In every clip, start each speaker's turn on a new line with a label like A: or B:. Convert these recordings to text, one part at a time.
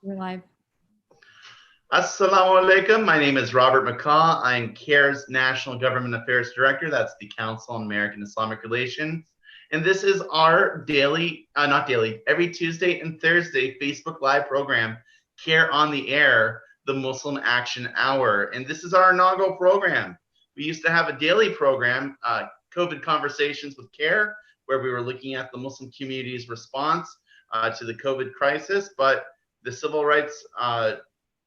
A: We're live.
B: Assalamu alaikum. My name is Robert McCaw. I'm CAIR's National Government Affairs Director. That's the Council on American Islamic Relations. And this is our daily, not daily, every Tuesday and Thursday Facebook Live program, CAIR on the Air, the Muslim Action Hour. And this is our inaugural program. We used to have a daily program, COVID Conversations with CAIR, where we were looking at the Muslim community's response to the COVID crisis, but the civil rights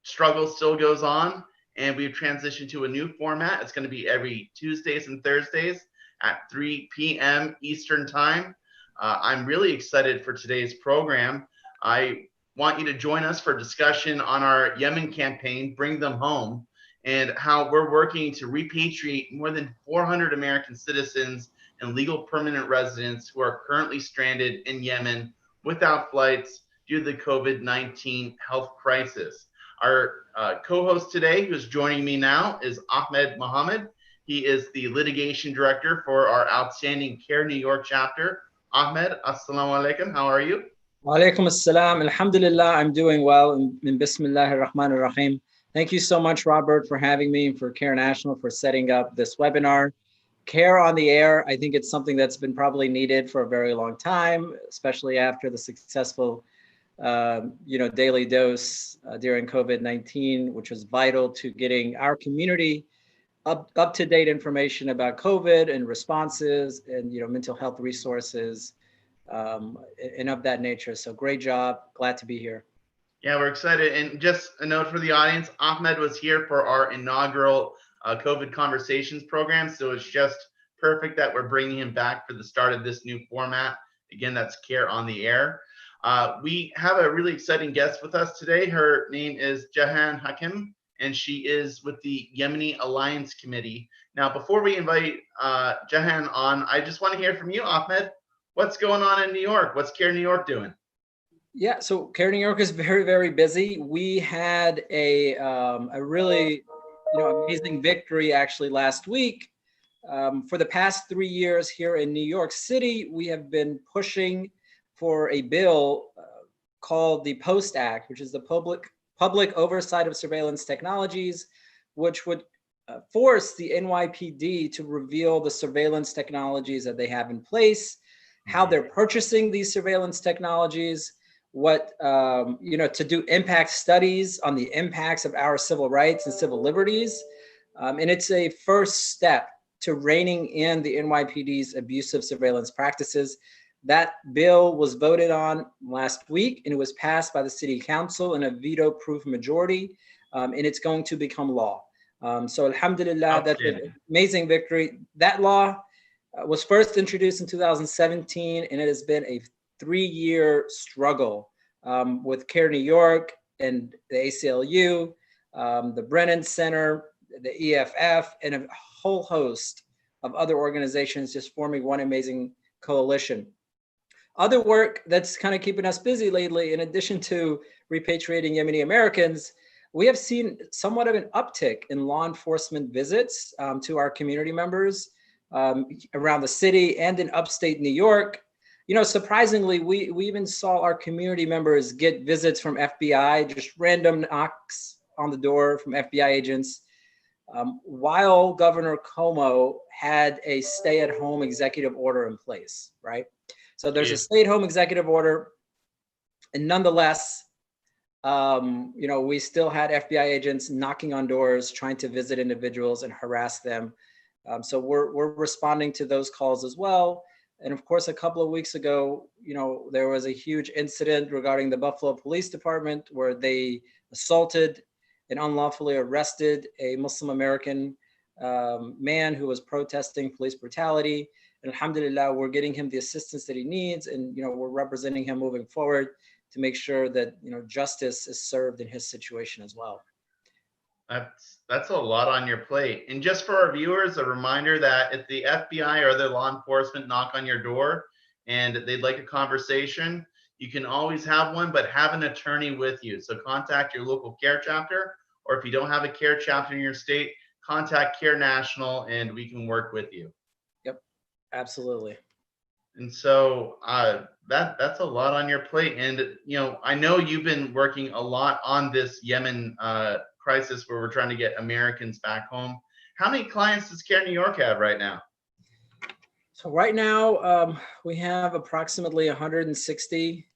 B: struggle still goes on, and we've transitioned to a new format. It's going to be every Tuesdays and Thursdays at 3 p.m. Eastern Time. I'm really excited for today's program. I want you to join us for discussion on our Yemen campaign, Bring Them Home, and how we're working to repatriate more than 400 American citizens and legal permanent residents who are currently stranded in Yemen without flights due to the COVID-19 health crisis. Our co-host today, who's joining me now, is Ahmed Mohamed. He is the litigation director for our outstanding CAIR-NY chapter. Ahmed, assalamu alaikum. How are you?
C: Wa alaikum assalam. Alhamdulillah, I'm doing well. Min Bismillahir Rahmanir Rahim. Thank you so much, Robert, for having me, and for CAIR National for setting up this webinar. CAIR on the Air, I think it's something that's been probably needed for a very long time, especially after the successful daily dose during COVID-19, which was vital to getting our community up-to-date information about COVID and responses and mental health resources and of that nature. So great job. Glad to be here.
B: Yeah, we're excited. And just a note for the audience, Ahmed was here for our inaugural COVID Conversations program. So it's just perfect that we're bringing him back for the start of this new format. Again, that's CAIR on the Air. We have a really exciting guest with us today. Her name is Jehan Hakim, and she is with the Yemeni Alliance Committee. Now, before we invite Jehan on, I just want to hear from you, Ahmed. What's going on in New York? What's CAIR-NY doing?
C: Yeah, so CAIR-NY is very, very busy. We had a really amazing victory actually last week. For the past 3 years here in New York City, we have been pushing for a bill called the POST Act, which is the Public Oversight of Surveillance Technologies, which would force the NYPD to reveal the surveillance technologies that they have in place, how they're purchasing these surveillance technologies, what, to do impact studies on the impacts of our civil rights and civil liberties. And it's a first step to reining in the NYPD's abusive surveillance practices. That bill was voted on last week, and it was passed by the city council in a veto-proof majority, and it's going to become law. So alhamdulillah, that's an amazing victory. That law was first introduced in 2017, and it has been a 3-year struggle with CAIR-NY and the ACLU, the Brennan Center, the EFF, and a whole host of other organizations just forming one amazing coalition. Other work that's kind of keeping us busy lately, in addition to repatriating Yemeni Americans, we have seen somewhat of an uptick in law enforcement visits to our community members around the city and in upstate New York. Surprisingly, we even saw our community members get visits from FBI, just random knocks on the door from FBI agents, while Governor Cuomo had a stay-at-home executive order in place, right? So there's a stay-at-home executive order, and nonetheless, we still had FBI agents knocking on doors, trying to visit individuals and harass them. So we're responding to those calls as well. And of course, a couple of weeks ago, there was a huge incident regarding the Buffalo Police Department where they assaulted and unlawfully arrested a Muslim American man who was protesting police brutality. And alhamdulillah, we're getting him the assistance that he needs, and we're representing him moving forward to make sure that justice is served in his situation as well.
B: That's a lot on your plate. And just for our viewers, a reminder that if the FBI or other law enforcement knock on your door and they'd like a conversation, you can always have one, but have an attorney with you. So contact your local CAIR chapter, or if you don't have a CAIR chapter in your state, contact CAIR National and we can work with you.
C: Yep, absolutely.
B: And so That's a lot on your plate. And, I know you've been working a lot on this Yemen crisis where we're trying to get Americans back home. How many clients does CAIR New York have right now?
C: So right now, we have approximately 160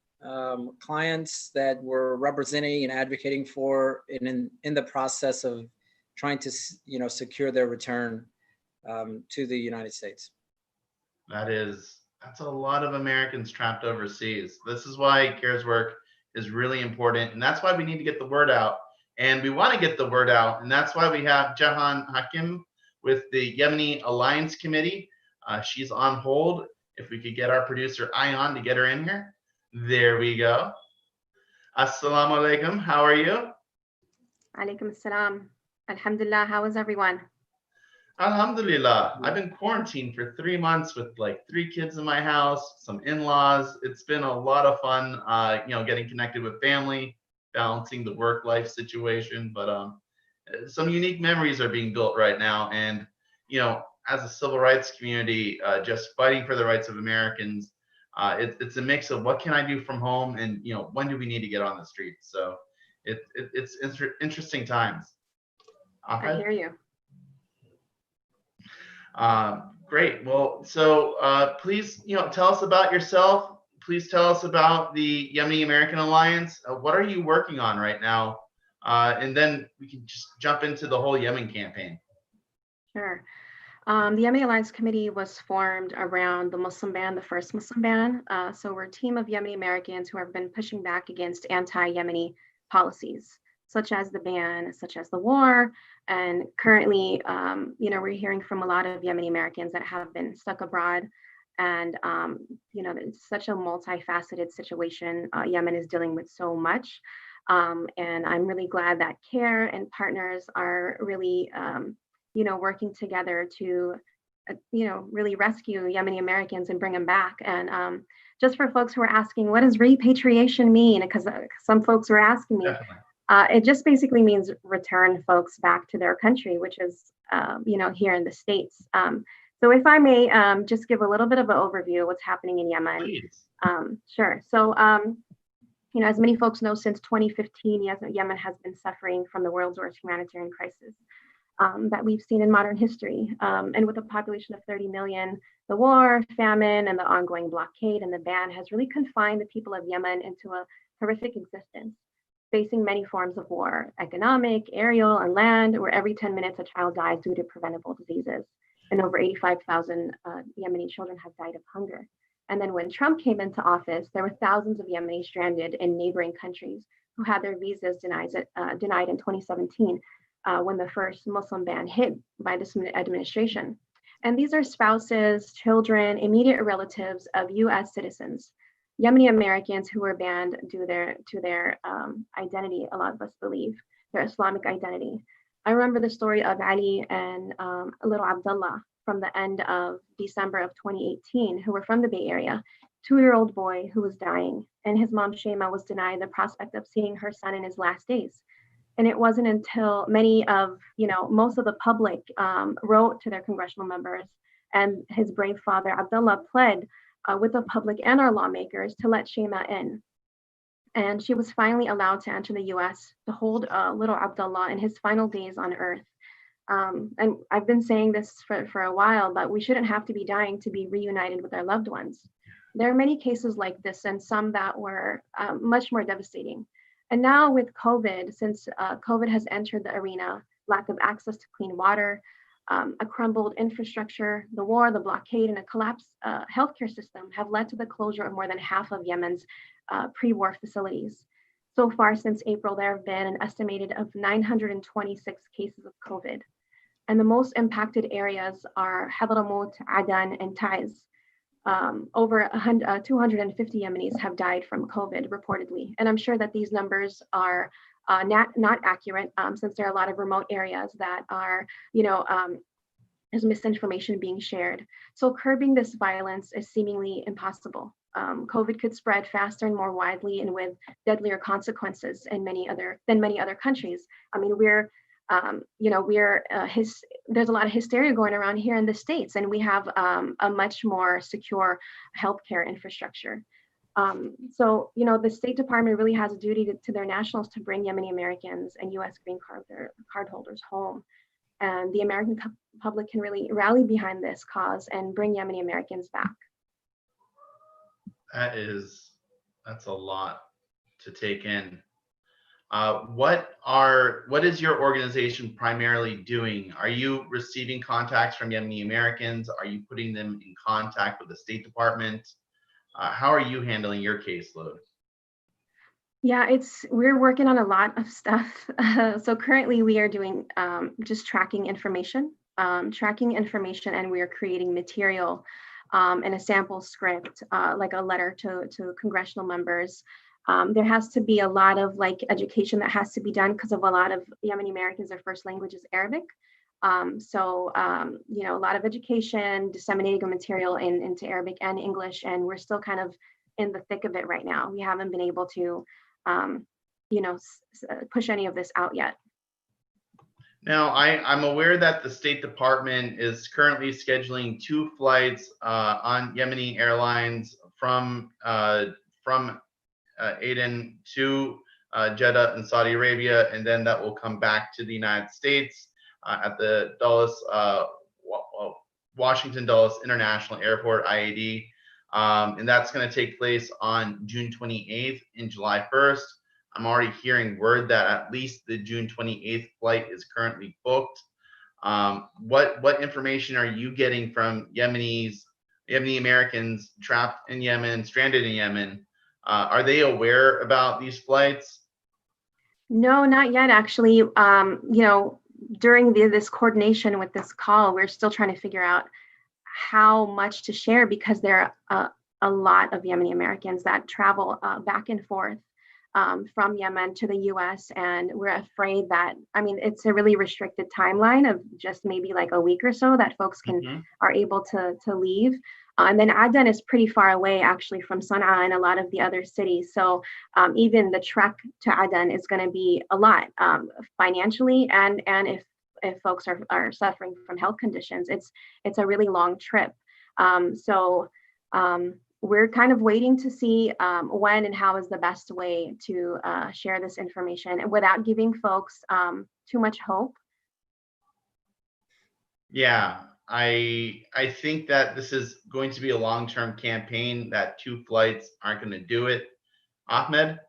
C: clients that we're representing and advocating for, and in the process of trying to, secure their return to the United States.
B: That's a lot of Americans trapped overseas. This is why CAIR's work is really important, and that's why we need to get the word out. And we want to get the word out, and that's why we have Jehan Hakim with the Yemeni Alliance Committee. She's on hold. If we could get our producer Ayan to get her in here. There we go. Assalamu alaikum. How are you?
A: Alaikum assalam. Alhamdulillah. How is everyone?
B: Alhamdulillah. I've been quarantined for 3 months with like 3 kids in my house, some in-laws. It's been a lot of fun, getting connected with family, balancing the work-life situation. But some unique memories are being built right now. And, as a civil rights community, just fighting for the rights of Americans, it's a mix of what can I do from home and, when do we need to get on the streets? So it's interesting times.
A: Ahmed? I hear you.
B: Great. Well, so please, tell us about yourself. Please tell us about the Yemeni-American Alliance. What are you working on right now? And then we can just jump into the whole Yemen campaign.
A: Sure. The Yemeni Alliance Committee was formed around the Muslim ban, the first Muslim ban. So we're a team of Yemeni Americans who have been pushing back against anti-Yemeni policies, such as the ban, such as the war. And currently, we're hearing from a lot of Yemeni Americans that have been stuck abroad. And, it's such a multifaceted situation. Yemen is dealing with so much. And I'm really glad that CAIR and partners are really, working together to, really rescue Yemeni Americans and bring them back. And just for folks who are asking, what does repatriation mean? Because some folks were asking me.
B: Definitely.
A: It just basically means return folks back to their country, which is, here in the States. So if I may just give a little bit of an overview of what's happening in Yemen.
B: Please.
A: Sure. So, as many folks know, since 2015, Yemen has been suffering from the world's worst humanitarian crisis that we've seen in modern history. And with a population of 30 million, the war, famine, and the ongoing blockade and the ban has really confined the people of Yemen into a horrific existence, facing many forms of war, economic, aerial, and land, where every 10 minutes a child dies due to preventable diseases. And over 85,000 Yemeni children have died of hunger. And then when Trump came into office, there were thousands of Yemenis stranded in neighboring countries who had their visas denied in 2017 when the first Muslim ban hit by this administration. And these are spouses, children, immediate relatives of US citizens. Yemeni Americans who were banned due to their identity, a lot of us believe, their Islamic identity. I remember the story of Ali and little Abdullah from the end of December of 2018, who were from the Bay Area, 2-year-old boy who was dying, and his mom Shema was denied the prospect of seeing her son in his last days. And it wasn't until most of the public wrote to their congressional members, and his brave father Abdullah pled with the public and our lawmakers to let Shema in. And she was finally allowed to enter the US to hold little Abdullah in his final days on earth. And I've been saying this for a while, but we shouldn't have to be dying to be reunited with our loved ones. There are many cases like this, and some that were much more devastating. And now with COVID, since COVID has entered the arena, lack of access to clean water, a crumbled infrastructure, the war, the blockade, and a collapsed healthcare system have led to the closure of more than half of Yemen's pre-war facilities. So far since April, there have been an estimated of 926 cases of COVID. And the most impacted areas are Hadramaut, Adan, and Taiz. Over 250 Yemenis have died from COVID reportedly. And I'm sure that these numbers are not accurate since there are a lot of remote areas that are, there's misinformation being shared. So curbing this violence is seemingly impossible. COVID could spread faster and more widely and with deadlier consequences than many other countries. I mean, there's a lot of hysteria going around here in the States, and we have a much more secure healthcare infrastructure. So, you know, the State Department really has a duty to their nationals to bring Yemeni Americans and U.S. green card holders home. And the American public can really rally behind this cause and bring Yemeni Americans back.
B: That's a lot to take in. What is your organization primarily doing? Are you receiving contacts from Yemeni Americans? Are you putting them in contact with the State Department? How are you handling your caseload?
A: Yeah, we're working on a lot of stuff. So currently we are doing just tracking information, and we are creating material and a sample script, like a letter to congressional members. There has to be a lot of like education that has to be done because of a lot of Yemeni Americans, their first language is Arabic. You know, a lot of education, disseminating of material into Arabic and English, and we're still kind of in the thick of it right now. We haven't been able to, you know, push any of this out yet.
B: Now, I'm aware that the State Department is currently scheduling 2 flights on Yemeni Airlines from Aden to Jeddah in Saudi Arabia, and then that will come back to the United States at the Washington Dulles International Airport, IAD. And that's going to take place on June 28th and July 1st. I'm already hearing word that at least the June 28th flight is currently booked. What information are you getting from Yemeni Americans trapped in Yemen, stranded in Yemen? Are they aware about these flights?
A: No, not yet, actually. You know, during this coordination with this call, we're still trying to figure out how much to share because there are a lot of Yemeni Americans that travel back and forth from Yemen to the US. And we're afraid that, I mean, it's a really restricted timeline of just maybe like a week or so that folks are able to leave. And then Aden is pretty far away actually from Sana'a and a lot of the other cities. So even the trek to Aden is going to be a lot financially, and if folks are suffering from health conditions, it's a really long trip. We're kind of waiting to see when and how is the best way to share this information without giving folks too much hope.
B: Yeah, I think that this is going to be a long-term campaign, that 2 flights aren't going to do it. Ahmed?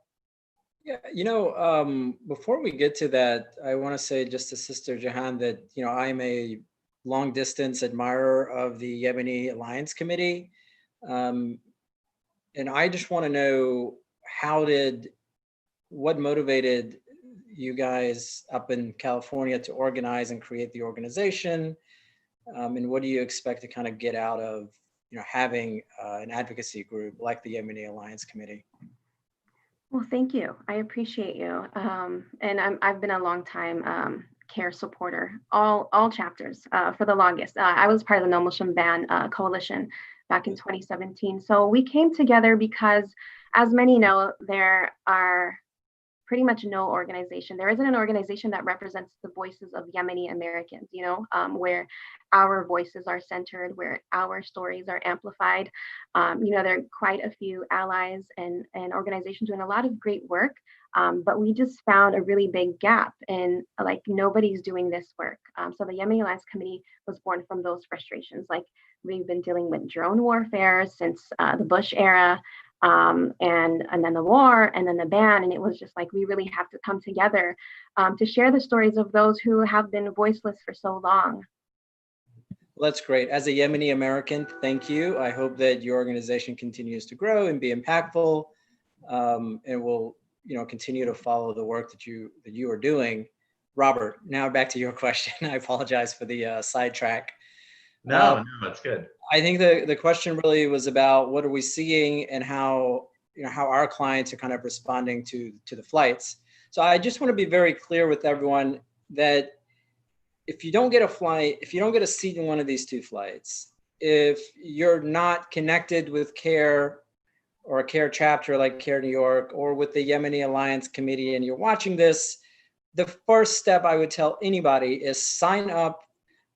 C: Yeah, you know, before we get to that, I want to say just to Sister Jehan that, you know, I'm a long distance admirer of the Yemeni Alliance Committee. And I just want to know what motivated you guys up in California to organize and create the organization? And what do you expect to kind of get out of, you know, having an advocacy group like the Yemeni Alliance Committee?
A: Well, thank you. I appreciate you. And I've been a long time CAIR supporter, all chapters for the longest. I was part of the No Muslim Ban coalition back in 2017. So we came together because, as many know, there are pretty much no organization. There isn't an organization that represents the voices of Yemeni Americans, you know, where our voices are centered, where our stories are amplified. You know, there are quite a few allies and organizations doing a lot of great work, but we just found a really big gap in like nobody's doing this work. So the Yemeni Alliance Committee was born from those frustrations. Like we've been dealing with drone warfare since the Bush era. And then the war and then the ban, and it was just like we really have to come together to share the stories of those who have been voiceless for so long.
C: Well, that's great. As a Yemeni American, thank you. I hope that your organization continues to grow and be impactful, and will, you know, continue to follow the work that you are doing. Robert, now back to your question. I apologize for the sidetrack.
B: No, it's good.
C: I think the question really was about what are we seeing and how, you know, how our clients are kind of responding to the flights. So I just want to be very clear with everyone that if you don't get a flight, if you don't get a seat in one of these 2 flights, if you're not connected with CAIR or a CAIR chapter like CAIR-New York or with the Yemeni Alliance Committee and you're watching this, the first step I would tell anybody is sign up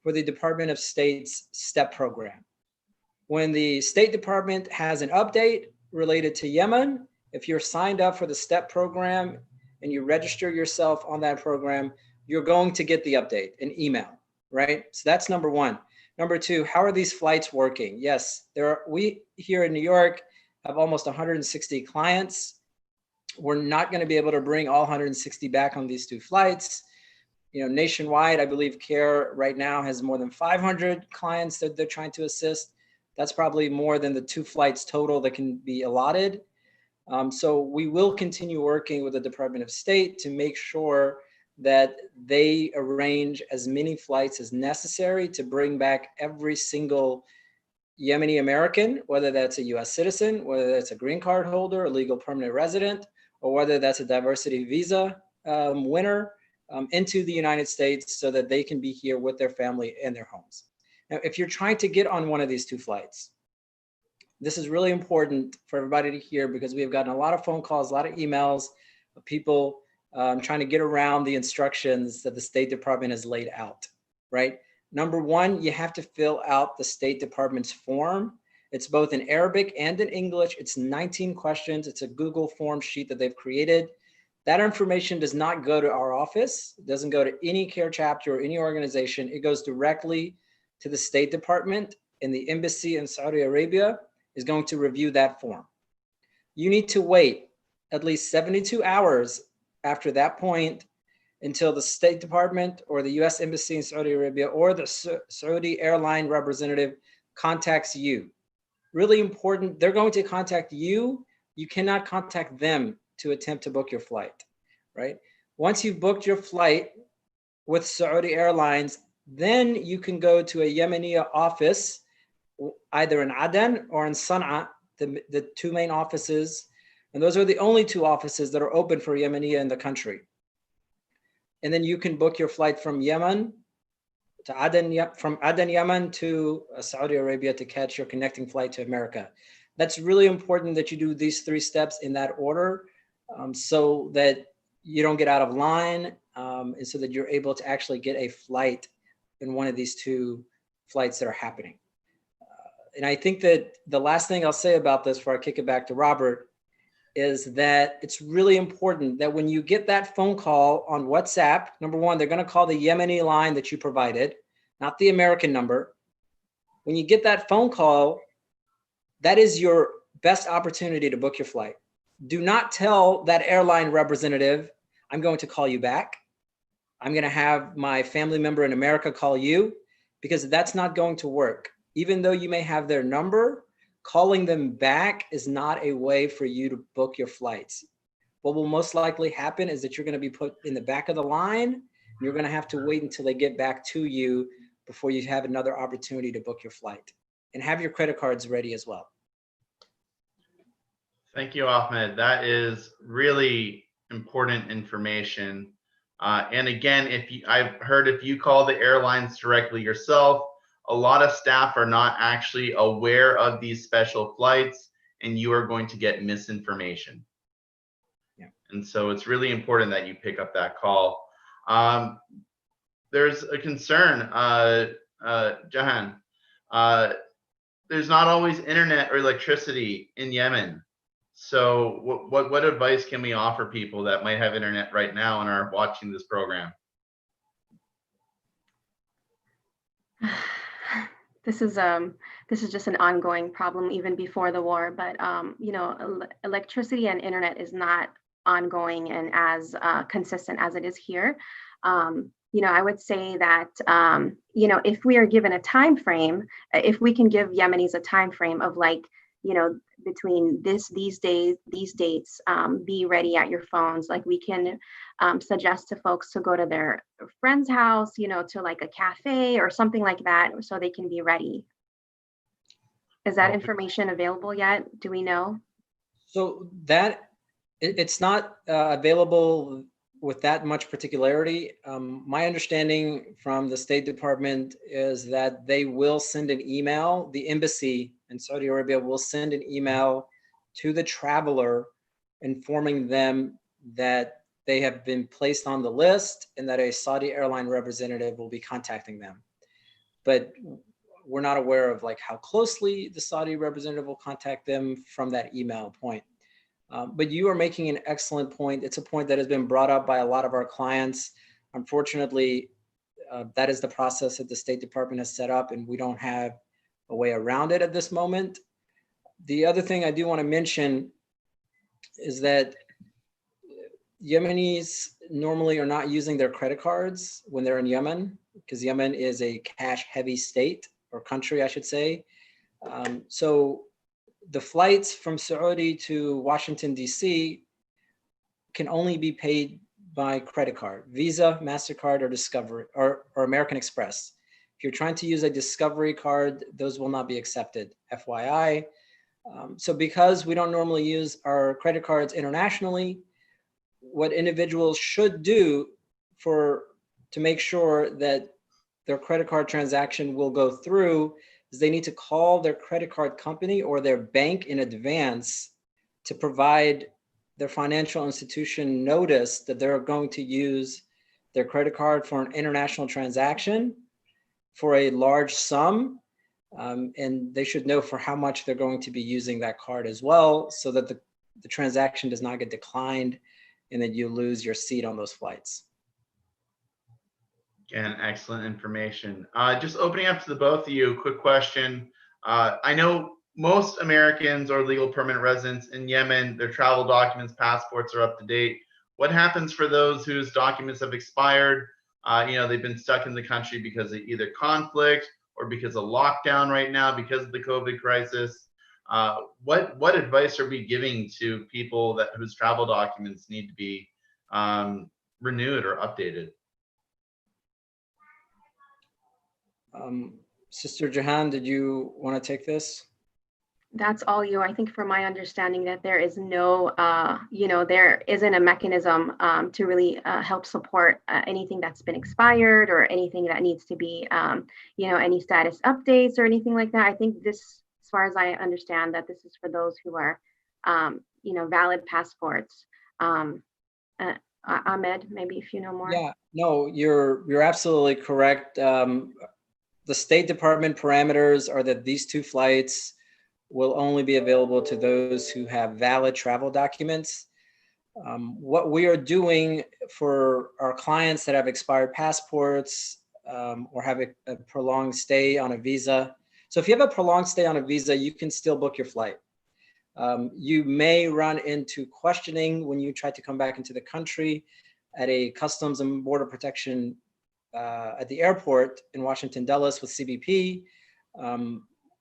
C: for the Department of State's STEP program. When the State Department has an update, related to Yemen, if you're signed up for the STEP program and you register yourself on that program, you're going to get the update, an email, right? So that's number one. Number two, how are these flights working? Yes, we here in New York have almost 160 clients. We're not going to be able to bring all 160 back on these two flights. Nationwide, I believe CAIR right now has more than 500 clients that they're trying to assist. That's probably more than the 2 flights total that can be allotted. So we will continue working with the Department of State to make sure that they arrange as many flights as necessary to bring back every single Yemeni American, whether that's a US citizen, whether that's a green card holder, a legal permanent resident, or whether that's a diversity visa winner, into the United States so that they can be here with their family and their homes. Now, if you're trying to get on one of these 2 flights, this is really important for everybody to hear because we have gotten a lot of phone calls, a lot of emails of people trying to get around the instructions that the State Department has laid out, right? Number one, you have to fill out the State Department's form. It's both in Arabic and in English. It's 19 questions. It's a Google form sheet that they've created. That information does not go to our office. It doesn't go to any CAIR chapter or any organization. It goes directly to the State Department, and the embassy in Saudi Arabia is going to review that form. You need to wait at least 72 hours after that point until the State Department or the US Embassy in Saudi Arabia or the Saudi airline representative contacts you. Really important, they're going to contact you. You cannot contact them to attempt to book your flight, right? Once you've booked your flight with Saudi Airlines, then you can go to a Yemeni office, either in Aden or in Sana'a, the 2 main offices. And those are the only 2 offices that are open for Yemeni in the country. And then you can book your flight from Yemen to Aden, from Aden, Yemen to Saudi Arabia to catch your connecting flight to America. That's really important that you do these 3 steps in that order so that you don't get out of line and so that you're able to actually get a flight in one of these 2 flights that are happening. And I think that the last thing I'll say about this before I kick it back to Robert is that it's really important that when you get that phone call on WhatsApp, number one, they're going to call the Yemeni line that you provided, not the American number. When you get that phone call, that is your best opportunity to book your flight. Do not tell that airline representative, I'm going to call you back. I'm going to have my family member in America call you, because that's not going to work. Even though you may have their number, calling them back is not a way for you to book your flights. What will most likely happen is that you're going to be put in the back of the line. And you're going to have to wait until they get back to you before you have another opportunity to book your flight. And have your credit cards ready as well.
B: Thank you, Ahmed. That is really important information. And again, I've heard if you call the airlines directly yourself, a lot of staff are not actually aware of these special flights, and you are going to get misinformation.
C: Yeah.
B: And so it's really important that you pick up that call. There's a concern, Jehan. There's not always internet or electricity in Yemen. So what advice can we offer people that might have internet right now and are watching this program?
A: This is just an ongoing problem even before the war, but electricity and internet is not ongoing and as consistent as it is here. I would say that if we are given a time frame, if we can give Yemenis a time frame of between these dates, be ready at your phones. Like we can suggest to folks to go to their friend's house, to like a cafe or something like that, so they can be ready. Is that information available yet? Do we know?
C: So that it's not available with that much particularity. My understanding from the State Department is that they will send an email. The embassy in Saudi Arabia will send an email to the traveler informing them that they have been placed on the list and that a Saudi airline representative will be contacting them. But we're not aware of like how closely the Saudi representative will contact them from that email point. But you are making an excellent point. It's a point that has been brought up by a lot of our clients. Unfortunately, that is the process that the State Department has set up, and we don't have a way around it at this moment. The other thing I do want to mention is that Yemenis normally are not using their credit cards when they're in Yemen, because Yemen is a cash-heavy state, or country, I should say. So the flights from Saudi to Washington, D.C. can only be paid by credit card, Visa, MasterCard, or Discovery, or American Express. If you're trying to use a Discovery card, those will not be accepted, FYI. So because we don't normally use our credit cards internationally, what individuals should do to make sure that their credit card transaction will go through is they need to call their credit card company or their bank in advance to provide their financial institution notice that they're going to use their credit card for an international transaction for a large sum. And they should know for how much they're going to be using that card as well, so that the transaction does not get declined and that you lose your seat on those flights.
B: Again, excellent information. Just opening up to the both of you, quick question. I know most Americans or legal permanent residents in Yemen, their travel documents, passports are up to date. What happens for those whose documents have expired? They've been stuck in the country because of either conflict or because of lockdown right now, because of the COVID crisis. What advice are we giving to people whose travel documents need to be renewed or updated?
C: Sister Jehan, did you want to take this?
A: That's all you. I think from my understanding that there is no, there isn't a mechanism to really help support anything that's been expired or anything that needs to be, any status updates or anything like that. I think this, as far as I understand, that this is for those who are, valid passports. Ahmed, maybe if you know more.
C: Yeah, no, you're absolutely correct. The State Department parameters are that these two flights will only be available to those who have valid travel documents. What we are doing for our clients that have expired passports or have a prolonged stay on a visa. So if you have a prolonged stay on a visa, you can still book your flight. You may run into questioning when you try to come back into the country at a Customs and Border Protection at the airport in Washington Dulles with CBP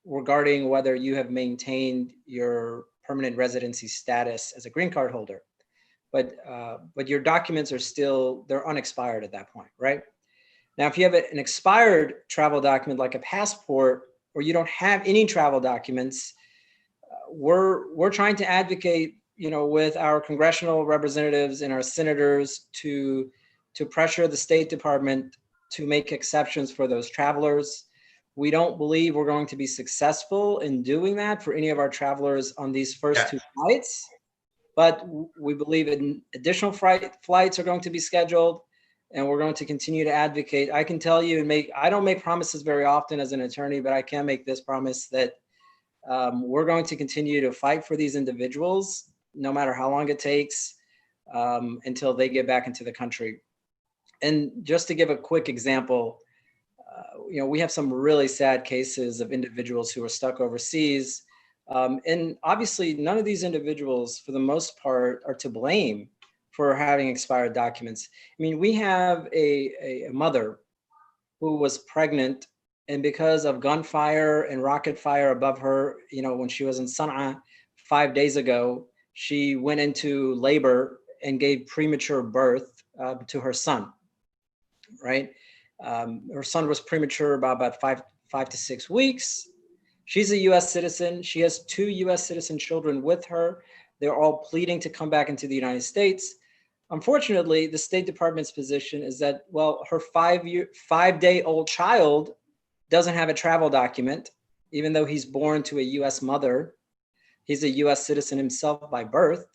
C: regarding whether you have maintained your permanent residency status as a green card holder. But your documents are still, they're unexpired at that point, right? Now, if you have an expired travel document like a passport, or you don't have any travel documents, we're trying to advocate, with our congressional representatives and our senators to pressure the State Department to make exceptions for those travelers. We don't believe we're going to be successful in doing that for any of our travelers on these first two flights, but we believe additional flights are going to be scheduled, and we're going to continue to advocate. I can tell you I don't make promises very often as an attorney, but I can make this promise that we're going to continue to fight for these individuals, no matter how long it takes, until they get back into the country. And just to give a quick example, we have some really sad cases of individuals who are stuck overseas. And obviously, none of these individuals, for the most part, are to blame for having expired documents. I mean, we have a mother who was pregnant, and because of gunfire and rocket fire above her, when she was in Sana'a 5 days ago, she went into labor and gave premature birth to her son, right? Her son was premature by about five to 6 weeks. She's a U.S. citizen. She has 2 U.S. citizen children with her. They're all pleading to come back into the United States. Unfortunately, the State Department's position is that, well, her 5-day-old child doesn't have a travel document, even though he's born to a U.S. mother. He's a U.S. citizen himself by birth.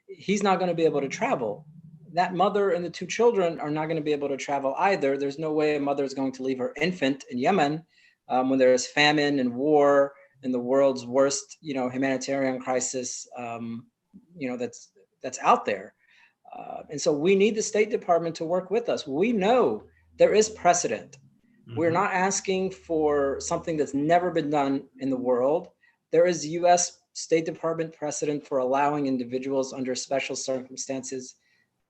C: He's not going to be able to travel. That mother and the 2 children are not going to be able to travel either. There's no way a mother is going to leave her infant in Yemen when there's famine and war and the world's worst, humanitarian crisis, that's out there. And so we need the State Department to work with us. We know there is precedent. We're not asking for something that's never been done in the world. There is U.S. State Department precedent for allowing individuals under special circumstances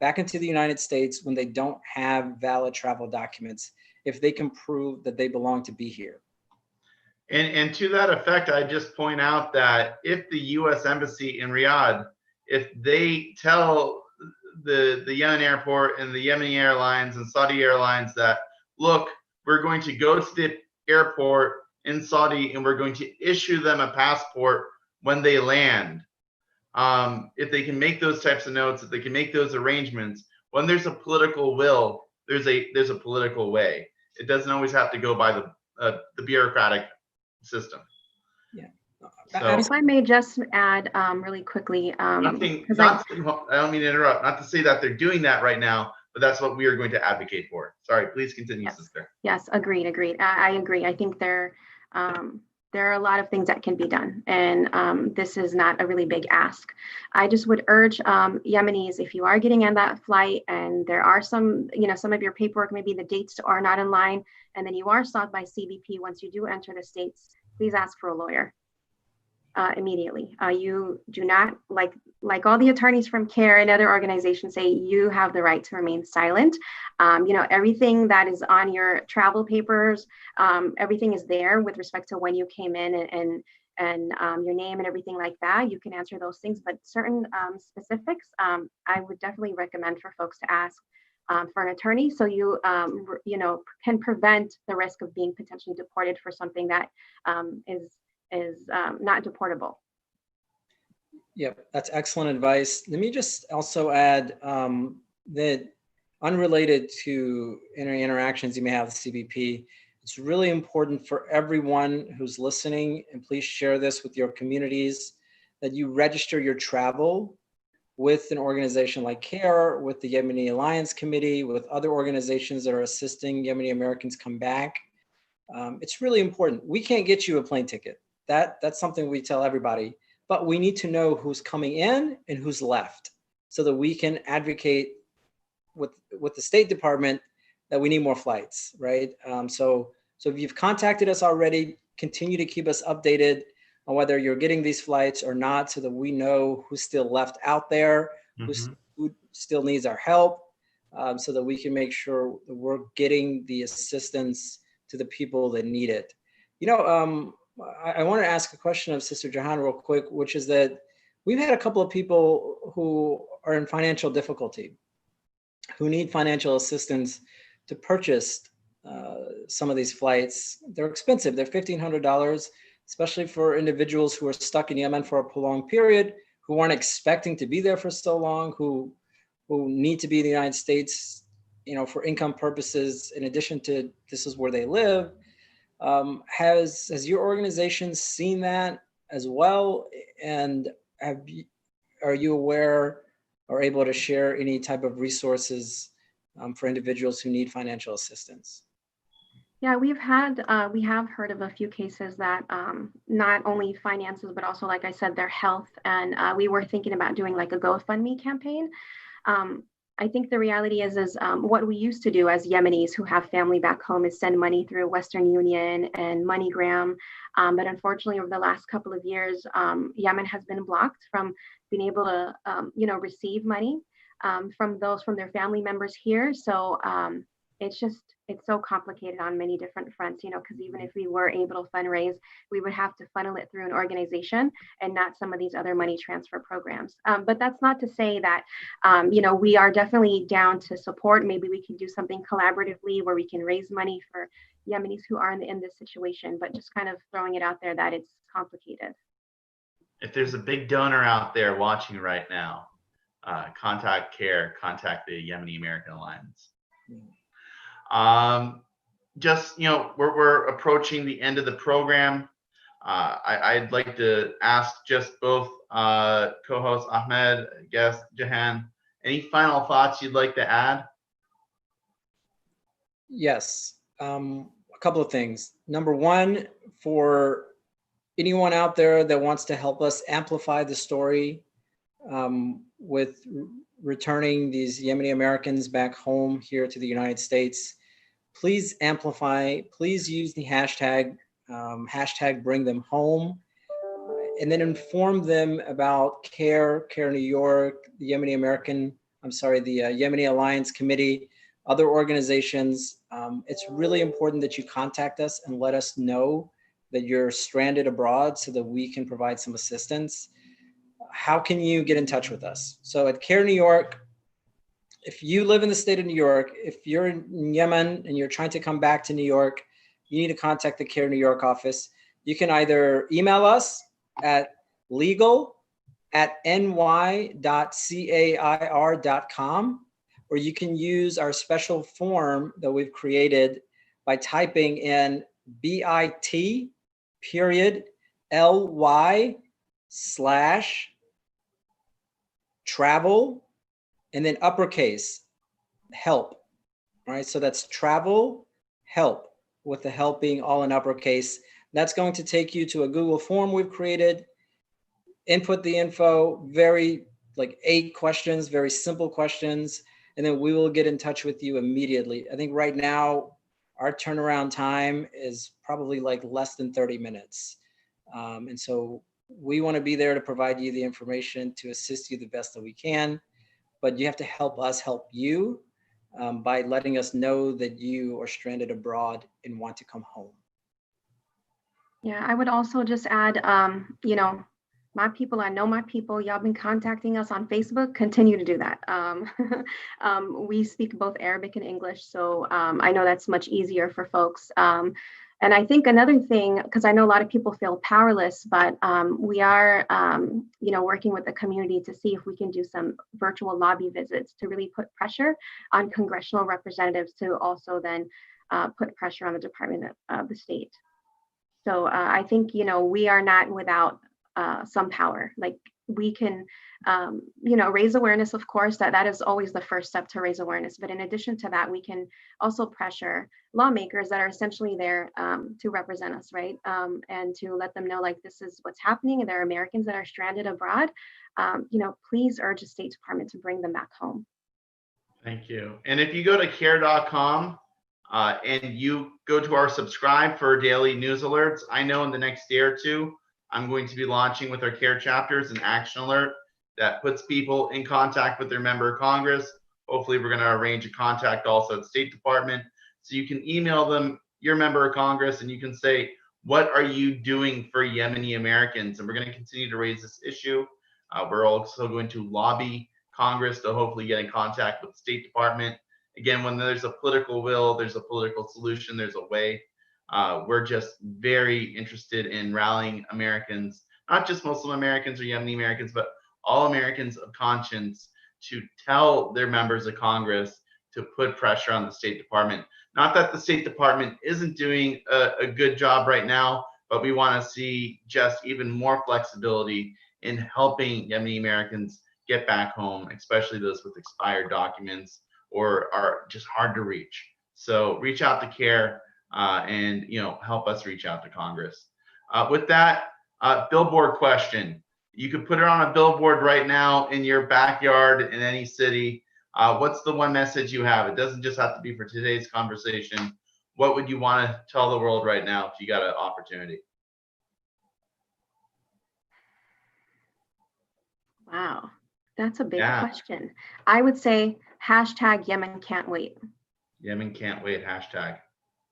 C: back into the United States when they don't have valid travel documents, if they can prove that they belong to be here.
B: And to that effect, I just point out that if the U.S. Embassy in Riyadh, if they tell the Yemen airport and the Yemeni Airlines and Saudi Airlines that, look, we're going to go to the airport in Saudi and we're going to issue them a passport when they land. If they can make those types of notes, if they can make those arrangements, when there's a political will, there's a political way. It doesn't always have to go by the bureaucratic system.
C: Yeah.
B: So,
A: if I may just add really quickly,
B: I don't mean to interrupt. Not to say that they're doing that right now, but that's what we are going to advocate for. Sorry, please continue,
A: yes,
B: sister.
A: Yes, agreed. I agree. I think there are a lot of things that can be done, and this is not a really big ask. I just would urge Yemenis, if you are getting on that flight and there are some of your paperwork, maybe the dates are not in line, and then you are stopped by CBP once you do enter the States, please ask for a lawyer immediately. You do not, like all the attorneys from CAIR and other organizations say, you have the right to remain silent. Everything that is on your travel papers, everything is there with respect to when you came in and your name and everything like that. You can answer those things, but certain specifics, I would definitely recommend for folks to ask for an attorney, so you can prevent the risk of being potentially deported for something that is not deportable.
C: Yep, that's excellent advice. Let me just also add that, unrelated to any interactions you may have with CBP, it's really important for everyone who's listening, and please share this with your communities, that you register your travel with an organization like CAIR, with the Yemeni Alliance Committee, with other organizations that are assisting Yemeni Americans come back. It's really important. We can't get you a plane ticket. That's something we tell everybody, but we need to know who's coming in and who's left, so that we can advocate with the State Department that we need more flights, right? So if you've contacted us already, continue to keep us updated on whether you're getting these flights or not, so that we know who's still left out there, who still needs our help, so that we can make sure that we're getting the assistance to the people that need it. I want to ask a question of Sister Jehan real quick, which is that we've had a couple of people who are in financial difficulty, who need financial assistance to purchase some of these flights. They're expensive. They're $1,500, especially for individuals who are stuck in Yemen for a prolonged period, who aren't expecting to be there for so long, who need to be in the United States, for income purposes, in addition to this is where they live. Has your organization seen that as well? And are you aware or able to share any type of resources for individuals who need financial assistance?
A: Yeah, we have heard of a few cases that not only finances, but also, like I said, their health. And we were thinking about doing like a GoFundMe campaign. I think the reality is what we used to do as Yemenis who have family back home is send money through Western Union and MoneyGram. But unfortunately, over the last couple of years, Yemen has been blocked from being able to, receive money from their family members here. So it's so complicated on many different fronts, because even if we were able to fundraise, we would have to funnel it through an organization and not some of these other money transfer programs. But that's not to say that, we are definitely down to support. Maybe we can do something collaboratively where we can raise money for Yemenis who are in this situation, but just kind of throwing it out there that it's complicated.
B: If there's a big donor out there watching right now, contact CAIR, contact the Yemeni-American Alliance. We're approaching the end of the program. I'd like to ask just both co-hosts Ahmed, guest Jehan, any final thoughts you'd like to add?
C: Yes. A couple of things. Number one, for anyone out there that wants to help us amplify the story with returning these Yemeni Americans back home here to the United States, please amplify, please use the hashtag, hashtag bring them home, and then inform them about CAIR, CAIR New York, the Yemeni Alliance Committee, other organizations. It's really important that you contact us and let us know that you're stranded abroad so that we can provide some assistance. How can you get in touch with us? So at CAIR New York, if you live in the state of New York, if you're in Yemen and you're trying to come back to New York, you need to contact the CAIR New York office. You can either email us at legal@ny.cair.com, or you can use our special form that we've created by typing in bit.ly/travel and then uppercase help. All right, so that's travel help, with the help being all in uppercase. That's going to take you to a Google form we've created. Input the info, very like 8 questions, very simple questions, and then we will get in touch with you immediately. I think right now our turnaround time is probably like less than 30 minutes. And so we want to be there to provide you the information to assist you the best that we can, but you have to help us help you by letting us know that you are stranded abroad and want to come home.
A: Yeah, I would also just add, you know, my people, I know my people, y'all been contacting us on Facebook, continue to do that. We speak both Arabic and English, so I know that's much easier for folks. And I think another thing, because I know a lot of people feel powerless, but we are, you know, working with the community to see if we can do some virtual lobby visits to really put pressure on congressional representatives to also then put pressure on the Department of the State. So I think, you know, we are not without some power. Like we can, you know, raise awareness, of course, that is always the first step to raise awareness. But in addition to that, we can also pressure lawmakers that are essentially there to represent us, right? And to let them know, like, this is what's happening. And there are Americans that are stranded abroad. You know, please urge the State Department to bring them back home.
B: Thank you. And if you go to CAIR.com and you go to our subscribe for daily news alerts, I know in the next day or two, I'm going to be launching with our CAIR chapters an action alert that puts people in contact with their member of Congress. Hopefully, we're going to arrange a contact also at the State Department. So you can email them, your member of Congress, and you can say, what are you doing for Yemeni Americans? And we're going to continue to raise this issue. We're also going to lobby Congress to hopefully get in contact with the State Department. Again, when there's a political will, there's a political solution, there's a way. We're just very interested in rallying Americans, not just Muslim Americans or Yemeni Americans, but all Americans of conscience, to tell their members of Congress to put pressure on the State Department. Not that the State Department isn't doing a good job right now, but we want to see just even more flexibility in helping Yemeni Americans get back home, especially those with expired documents or are just hard to reach. So reach out to CAIR. And you know, help us reach out to Congress. With that, billboard question. You could put it on a billboard right now in your backyard in any city. What's the one message you have? It doesn't just have to be for today's conversation. What would you want to tell the world right now if you got an opportunity?
A: Wow, that's a big question. I would say hashtag Yemen can't wait.
B: Yemen can't wait, hashtag.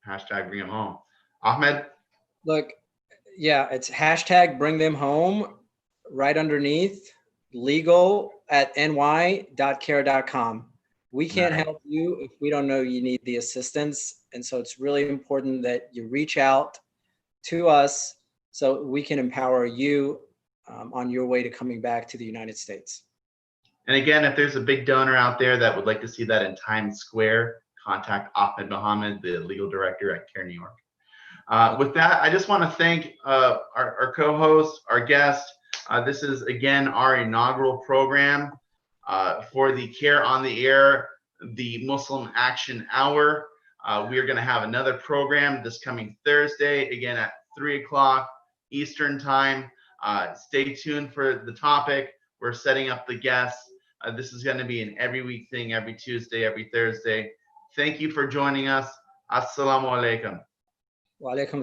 B: Hashtag bring them home. Ahmed?
C: Look, yeah, it's hashtag bring them home right underneath legal@ny.cair.com. We can't help you if we don't know you need the assistance. And so it's really important that you reach out to us so we can empower you on your way to coming back to the United States.
B: And again, if there's a big donor out there that would like to see that in Times Square, contact Ahmed Mohamed, the legal director at CAIR New York. With that, I just want to thank our co-host, our guest. This is, again, our inaugural program for the CAIR on the Air, the Muslim Action Hour. We are going to have another program this coming Thursday, again at 3 o'clock Eastern time. Stay tuned for the topic. We're setting up the guests. This is going to be an every week thing, every Tuesday, every Thursday. Thank you for joining us. Assalamu alaikum.
C: Wa alaikum